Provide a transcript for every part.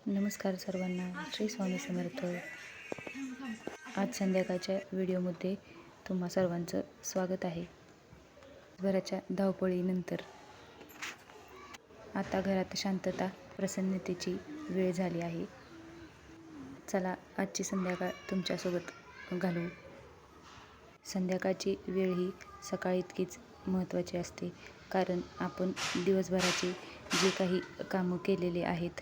नमस्कार सर्वांना, श्री स्वामी समर्थ. आज संध्याकाळच्या व्हिडिओमध्ये तुम्हा सर्वांचं स्वागत आहे. घराच्या धावपळीनंतर आता घरात शांतता, प्रसन्नतेची वेळ झाली आहे. चला आजची संध्याकाळ तुमच्यासोबत घालवू. संध्याकाळची वेळ ही सकाळी इतकीच महत्त्वाची असते, कारण आपण दिवसभराची जी काही कामं केलेली आहेत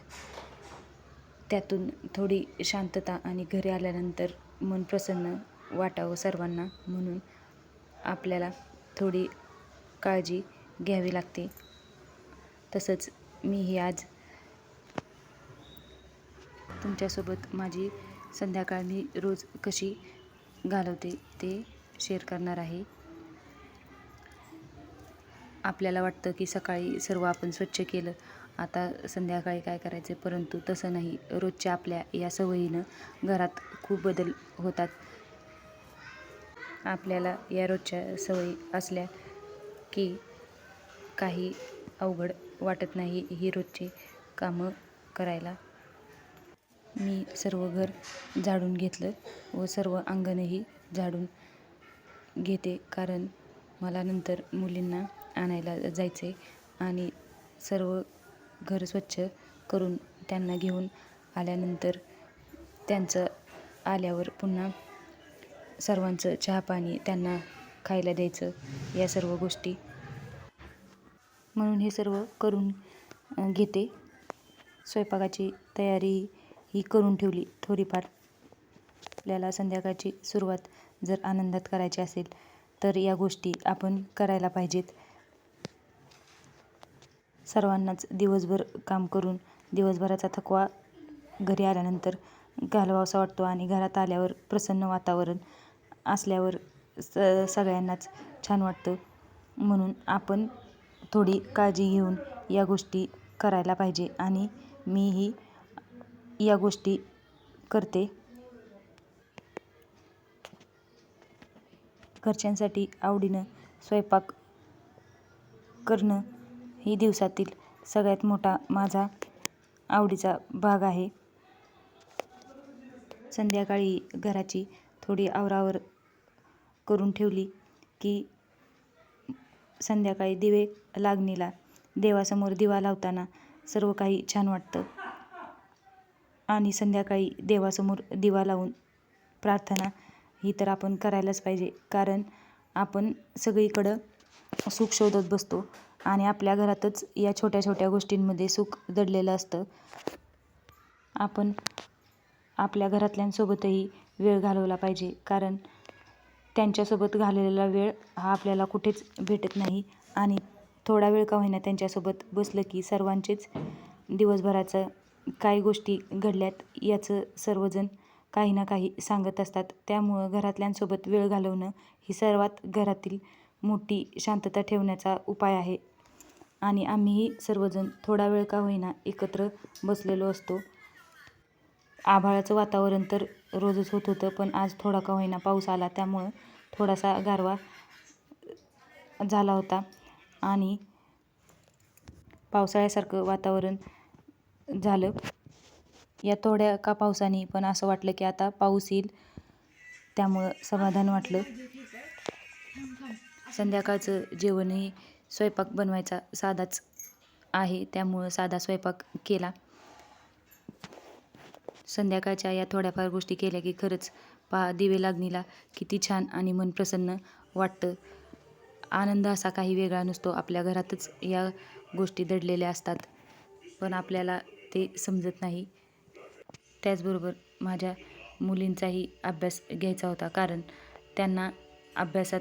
त्यातून थोडी शांतता आणि घरी आल्यानंतर मन प्रसन्न वाटावं सर्वांना, म्हणून आपल्याला थोडी काळजी घ्यावी लागते. तसंच मीही आज तुमच्यासोबत माझी संध्याकाळ मी रोज कशी घालवते ते शेअर करणार आहे. आपल्याला वाटतं की सकाळी सर्व आपण स्वच्छ केलं, आता संध्याकाळी काय करायचं, परंतु तसं नाही. रोजच्या आपल्या या सवयीनं घरात खूप बदल होतात. आपल्याला या रोजच्या सवयी असल्या की काही अवघड वाटत नाही ही रोजची कामं करायला. मी सर्व घर झाडून घेतलं व सर्व अंगणही झाडून घेते, कारण मला नंतर मुलींना आणायला जायचे आणि सर्व घर स्वच्छ करून त्यांना घेऊन आल्यानंतर त्यांचं आल्यावर पुन्हा सर्वांचं चहापाणी त्यांना खायला द्यायचं, या सर्व गोष्टी. म्हणून हे सर्व करून घेते. स्वयंपाकाची तयारी ही करून ठेवली थोडीफार. आपल्याला संध्याकाळची सुरुवात जर आनंदात करायची असेल तर या गोष्टी आपण करायला पाहिजेत. सर्वांनाच दिवसभर काम करून दिवसभराचा थकवा घरी आल्यानंतर घालवावासा वाटतो आणि घरात आल्यावर प्रसन्न वातावरण असल्यावर सगळ्यांनाच छान वाटतं. म्हणून आपण थोडी काळजी घेऊन या गोष्टी करायला पाहिजे आणि मीही या गोष्टी करते. घरच्यांसाठी आवडीनं स्वयंपाक करणं ही दिवसातील सगळ्यात मोठा माझा आवडीचा भाग आहे. संध्याकाळी घराची थोडी आवरावर करून ठेवली की संध्याकाळी दिवे लागणीला देवासमोर दिवा लावताना सर्व काही छान वाटतं. आणि संध्याकाळी देवासमोर दिवा लावून प्रार्थना ही तर आपण करायलाच पाहिजे, कारण आपण सगळीकडं सुख शोधत बसतो आणि आपल्या घरातच या छोट्या छोट्या गोष्टींमध्ये सुख दडलेलं असतं. आपण आपल्या घरातल्यांसोबतही वेळ घालवला पाहिजे, कारण त्यांच्यासोबत घालवलेला वेळ हा आपल्याला कुठेच भेटत नाही. आणि थोडा वेळ का होईना त्यांच्यासोबत बसलं की सर्वांचेच दिवसभराचं काय गोष्टी घडल्यात याचं सर्वजण काही ना काही सांगत असतात. त्यामुळं घरातल्यांसोबत वेळ घालवणं ही सर्वात घरातील मोठी शांतता ठेवण्याचा उपाय आहे. आणि आम्हीही सर्वजण थोडा वेळ का होईना एकत्र बसलेलो असतो. आभाळाचं वातावरण तर रोजच होत होतं, पण आज थोडा का होईना पाऊस आला, त्यामुळं थोडासा गारवा झाला होता आणि पावसाळ्यासारखं वातावरण झालं. या थोड्या का पावसाने पण असं वाटलं की आता पाऊस येईल, त्यामुळं समाधान वाटलं. संध्याकाळचं जेवणही स्वयंपाक बनवायचा साधाच आहे, त्यामुळं साधा स्वयंपाक केला. संध्याकाळच्या या थोड्याफार गोष्टी केल्या की खरंच पहा, दिवे लागणीला किती छान आणि मन प्रसन्न वाटतं. आनंद असा काही वेगळा नसतो. आपल्या घरातच या गोष्टी दडलेल्या असतात, पण आपल्याला ते समजत नाही. त्याचबरोबर माझ्या मुलींचाही अभ्यास घ्यायचा होता, कारण त्यांना अभ्यासात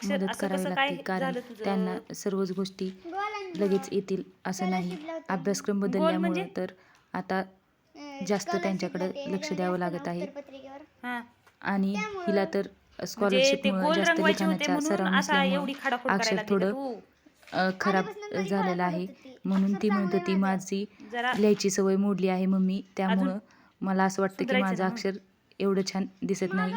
मदत करावी लागते, कारण त्यांना सर्वच गोष्टी लगेच येतील असं नाही. अभ्यासक्रम बदलल्यामुळं तर आता जास्त त्यांच्याकडं लक्ष द्यावं लागत आहे. आणि हिला तर स्कॉलरशिपमुळे जास्त लिखाणाचा सराव नसल्यामुळे अक्षर थोडं खराब झालेलं आहे. म्हणून ती म्हणत होती माझी लिहायची सवय मोडली आहे मम्मी, त्यामुळं मला असं वाटतं की माझं अक्षर एवढं छान दिसत नाही.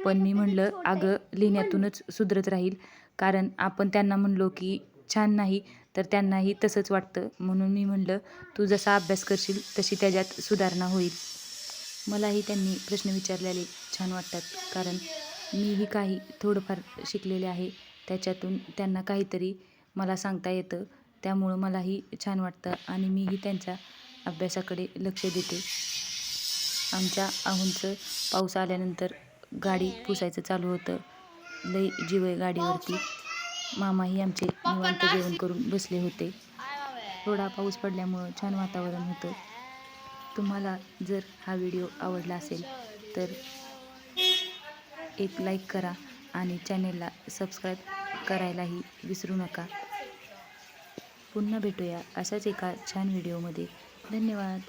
पण मी म्हणलं अगं लिहिण्यातूनच सुधरत राहील, कारण आपण त्यांना म्हणलो की छान नाही तर त्यांनाही तसंच वाटतं. म्हणून मी म्हणलं तू जसा अभ्यास करशील तशी त्याच्यात सुधारणा होईल. मलाही त्यांनी प्रश्न विचारलेले छान वाटतात, कारण मीही काही थोडंफार शिकलेले आहे. त्याच्यातून त्यांना काहीतरी मला सांगता येतं. त्यामुळं मलाही छान वाटतं आणि मीही त्यांच्या अभ्यासाकडे लक्ष देते. आमच्या आहोंचं पाऊस आल्यानंतर गाडी पुसायचं चालू होतं. लई जीव आहे गाडीवरती. मामाही आमचे निवांत जेवण करून बसले होते. थोडा पाऊस पडल्यामुळं छान वातावरण होतं. तुम्हाला जर हा व्हिडिओ आवडला असेल तर एक लाईक करा आणि चॅनेलला सबस्क्राईब करायलाही विसरू नका. पुन्हा भेटूया अशाच एका छान व्हिडिओमध्ये. धन्यवाद.